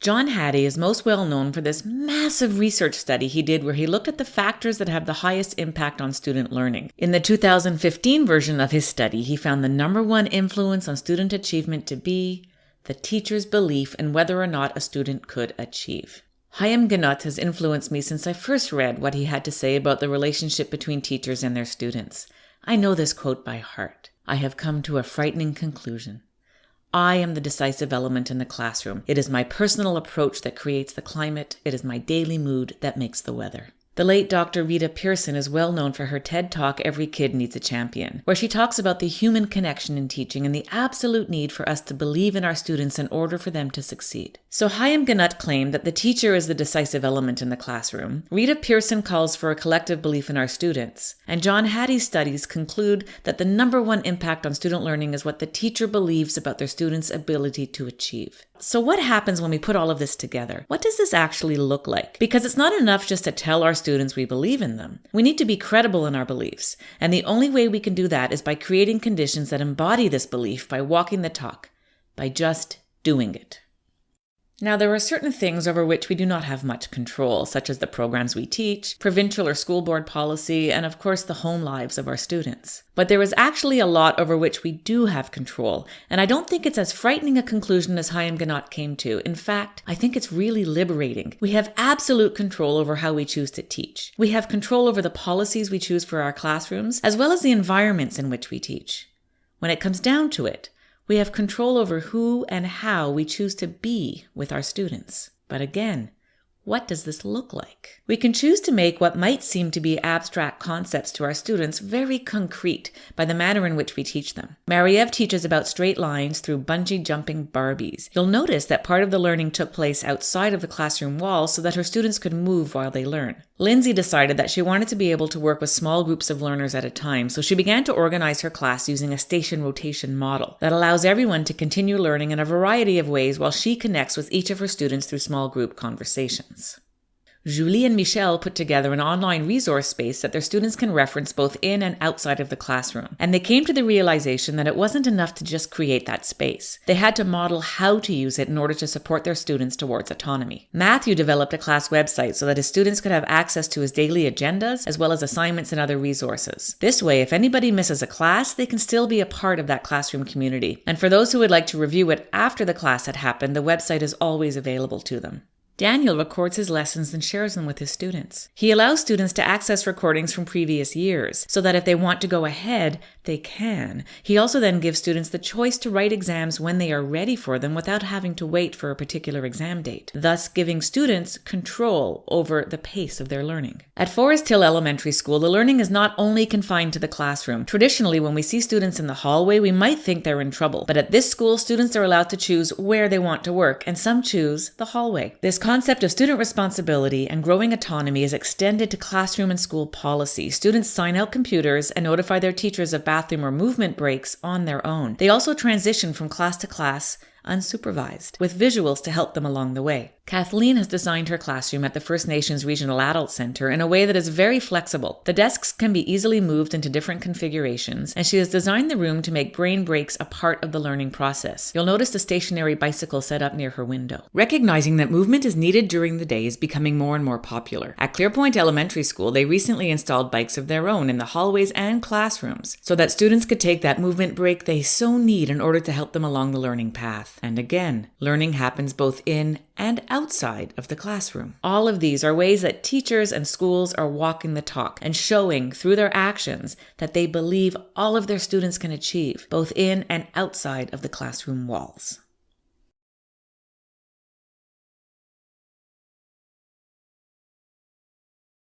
John Hattie is most well known for this massive research study he did where he looked at the factors that have the highest impact on student learning. In the 2015 version of his study, he found the number one influence on student achievement to be the teacher's belief in whether or not a student could achieve. Chaim Ginott has influenced me since I first read what he had to say about the relationship between teachers and their students. I know this quote by heart. I have come to a frightening conclusion. I am the decisive element in the classroom. It is my personal approach that creates the climate. It is my daily mood that makes the weather. The late Dr. Rita Pierson is well known for her TED Talk, Every Kid Needs a Champion, where she talks about the human connection in teaching and the absolute need for us to believe in our students in order for them to succeed. So Chaim Ginott claimed that the teacher is the decisive element in the classroom. Rita Pierson calls for a collective belief in our students. And John Hattie's studies conclude that the number one impact on student learning is what the teacher believes about their students' ability to achieve. So what happens when we put all of this together? What does this actually look like? Because it's not enough just to tell our students we believe in them. We need to be credible in our beliefs. And the only way we can do that is by creating conditions that embody this belief, by walking the talk, by just doing it. Now, there are certain things over which we do not have much control, such as the programs we teach, provincial or school board policy, and of course the home lives of our students. But there is actually a lot over which we do have control, and I don't think it's as frightening a conclusion as Chaim Ginott came to. In fact, I think it's really liberating. We have absolute control over how we choose to teach. We have control over the policies we choose for our classrooms, as well as the environments in which we teach. When it comes down to it, we have control over who and how we choose to be with our students. But again, what does this look like? We can choose to make what might seem to be abstract concepts to our students very concrete by the manner in which we teach them. Mariev teaches about straight lines through bungee jumping Barbies. You'll notice that part of the learning took place outside of the classroom walls so that her students could move while they learn. Lindsay decided that she wanted to be able to work with small groups of learners at a time, so she began to organize her class using a station rotation model that allows everyone to continue learning in a variety of ways while she connects with each of her students through small group conversations. Julie and Michelle put together an online resource space that their students can reference both in and outside of the classroom. And they came to the realization that it wasn't enough to just create that space. They had to model how to use it in order to support their students towards autonomy. Matthew developed a class website so that his students could have access to his daily agendas as well as assignments and other resources. This way, if anybody misses a class, they can still be a part of that classroom community. And for those who would like to review it after the class had happened, the website is always available to them. Daniel records his lessons and shares them with his students. He allows students to access recordings from previous years, so that if they want to go ahead, they can. He also then gives students the choice to write exams when they are ready for them without having to wait for a particular exam date, thus giving students control over the pace of their learning. At Forest Hill Elementary School, the learning is not only confined to the classroom. Traditionally, when we see students in the hallway, we might think they're in trouble. But at this school, students are allowed to choose where they want to work, and some choose the hallway. This concept of student responsibility and growing autonomy is extended to classroom and school policy. Students sign out computers and notify their teachers of bathroom or movement breaks on their own. They also transition from class to class unsupervised, with visuals to help them along the way. Kathleen has designed her classroom at the First Nations Regional Adult Center in a way that is very flexible. The desks can be easily moved into different configurations, and she has designed the room to make brain breaks a part of the learning process. You'll notice the stationary bicycle set up near her window. Recognizing that movement is needed during the day is becoming more and more popular. At Clearpoint Elementary School, they recently installed bikes of their own in the hallways and classrooms, so that students could take that movement break they so need in order to help them along the learning path. And again, learning happens both in and outside of the classroom. All of these are ways that teachers and schools are walking the talk and showing through their actions that they believe all of their students can achieve, both in and outside of the classroom walls.